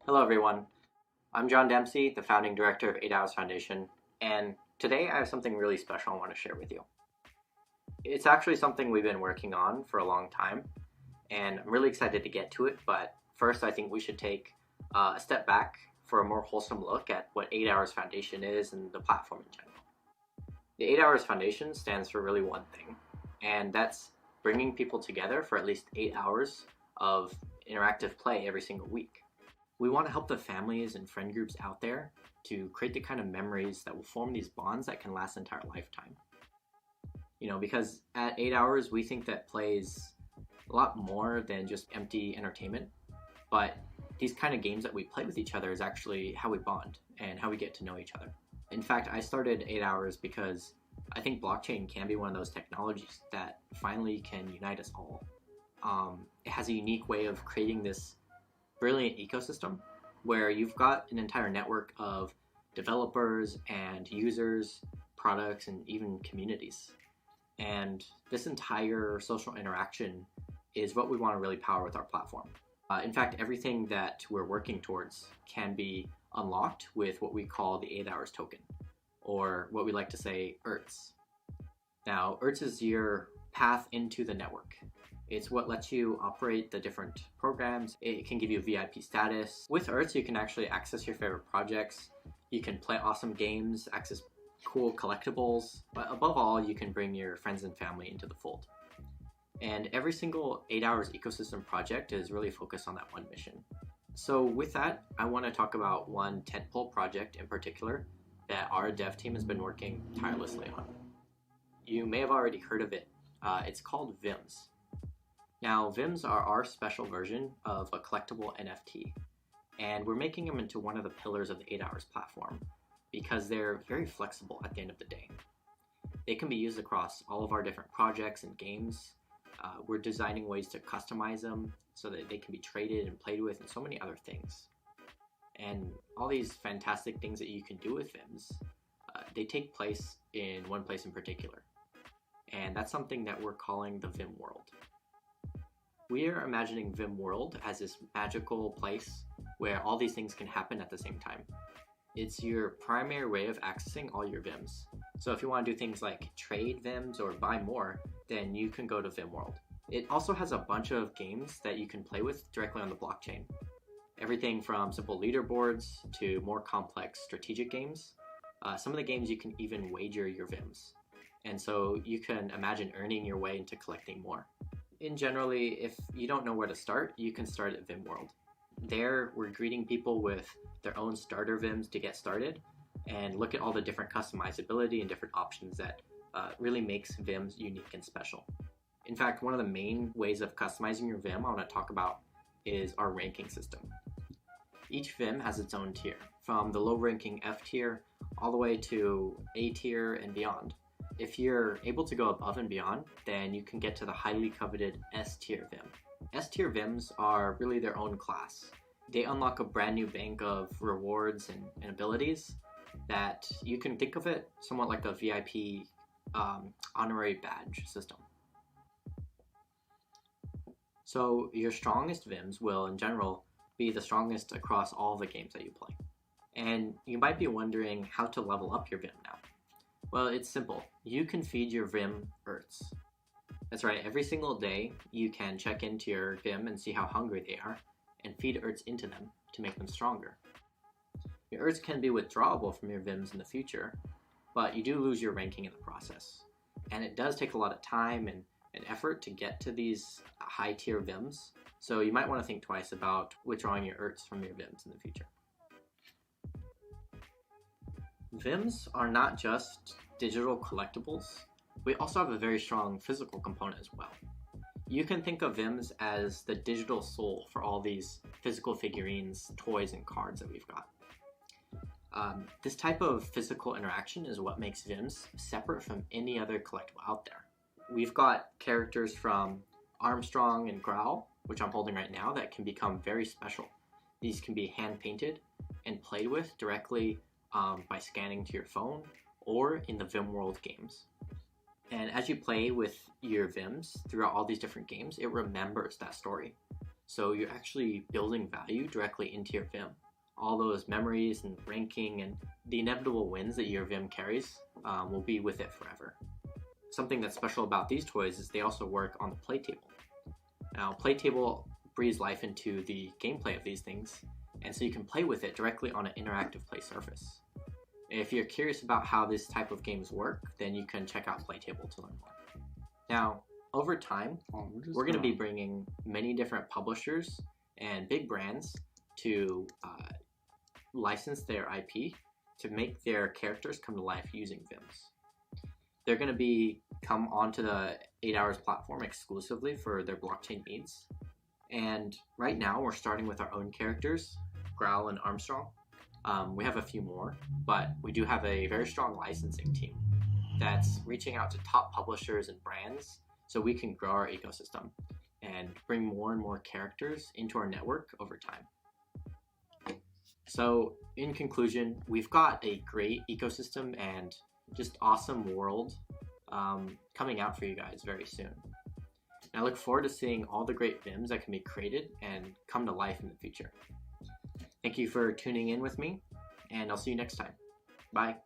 Hello everyone, I'm John Dempsey, the founding director of 8hours Foundation, and today I have something really special I want to share with you. It's actually something we've been working on for a long time, and I'm really excited to get to it, but first I think we should take a step back for a more wholesome look at what 8hours Foundation is and the platform in general. The 8hours Foundation stands for really one thing, and that's bringing people together for at least 8 hours of interactive play every single week. We want to help the families and friend groups out there to create the kind of memories that will form these bonds that can last an entire lifetime. Because at 8 hours, we think that play is a lot more than just empty entertainment, but these kind of games that we play with each other is actually how we bond and how we get to know each other. In fact, I started 8 hours because I think blockchain can be one of those technologies that finally can unite us all. It has a unique way of creating this brilliant ecosystem where you've got an entire network of developers and users, products, and even communities. And this entire social interaction is what we want to really power with our platform. In fact, everything that we're working towards can be unlocked with what we call the 8 hours token, or what we like to say, EHrTs. Now, EHrTs is your path into the network. It's what lets you operate the different programs. It can give you VIP status. With EHrTs, you can actually access your favorite projects. You can play awesome games, access cool collectibles, but above all, you can bring your friends and family into the fold. And every single 8 hours ecosystem project is really focused on that one mission. So with that, I want to talk about one tentpole project in particular that our dev team has been working tirelessly on. You may have already heard of it. It's called VIMs. Now, VIMs are our special version of a collectible NFT, and we're making them into one of the pillars of the 8 hours platform because they're very flexible at the end of the day. They can be used across all of our different projects and games. We're designing ways to customize them so that they can be traded and played with and so many other things. And all these fantastic things that you can do with VIMs, they take place in one place in particular. And that's something that we're calling the VIM World. We are imagining VIM World as this magical place where all these things can happen at the same time. It's your primary way of accessing all your VIMs. So if you want to do things like trade VIMs or buy more, then you can go to VIM World. It also has a bunch of games that you can play with directly on the blockchain. Everything from simple leaderboards to more complex strategic games. Some of the games you can even wager your VIMs. And so you can imagine earning your way into collecting more. In generally, if you don't know where to start, you can start at VIM World. There, we're greeting people with their own starter VIMs to get started and look at all the different customizability and different options that really makes VIMs unique and special. In fact, one of the main ways of customizing your VIM I want to talk about is our ranking system. Each VIM has its own tier, from the low-ranking F tier all the way to A tier and beyond. If you're able to go above and beyond, then you can get to the highly coveted S tier VIM. S tier VIMs are really their own class. They unlock a brand new bank of rewards and abilities that you can think of it somewhat like a VIP honorary badge system. So your strongest VIMs will, in general, be the strongest across all the games that you play. And you might be wondering how to level up your VIM now. Well, it's simple. You can feed your VIM EHrTs. That's right, every single day you can check into your VIM and see how hungry they are and feed EHrTs into them to make them stronger. Your EHrTs can be withdrawable from your VIMs in the future, but you do lose your ranking in the process. And it does take a lot of time and effort to get to these high tier VIMs, so you might want to think twice about withdrawing your EHrTs from your VIMs in the future. VIMs are not just digital collectibles, we also have a very strong physical component as well. You can think of VIMs as the digital soul for all these physical figurines, toys, and cards that we've got. This type of physical interaction is what makes VIMs separate from any other collectible out there. We've got characters from Armstrong and Growl, which I'm holding right now, that can become very special. These can be hand painted and played with directly by scanning to your phone or in the VIM World games. And as you play with your VIMs throughout all these different games, it remembers that story. So you're actually building value directly into your VIM. All those memories and ranking and the inevitable wins that your VIM carries will be with it forever. Something that's special about these toys is they also work on the play table. Now, play table breathes life into the gameplay of these things, and so you can play with it directly on an interactive play surface. If you're curious about how this type of games work, then you can check out Playtable to learn more. Now, over time, we're going to be bringing many different publishers and big brands to license their IP to make their characters come to life using VIMs. They're going to come onto the 8hours platform exclusively for their blockchain needs. And right now, we're starting with our own characters, Growl and Armstrong. We have a few more, but we do have a very strong licensing team that's reaching out to top publishers and brands so we can grow our ecosystem and bring more and more characters into our network over time. So in conclusion, we've got a great ecosystem and just awesome world coming out for you guys very soon. And I look forward to seeing all the great VIMs that can be created and come to life in the future. Thank you for tuning in with me, and I'll see you next time. Bye.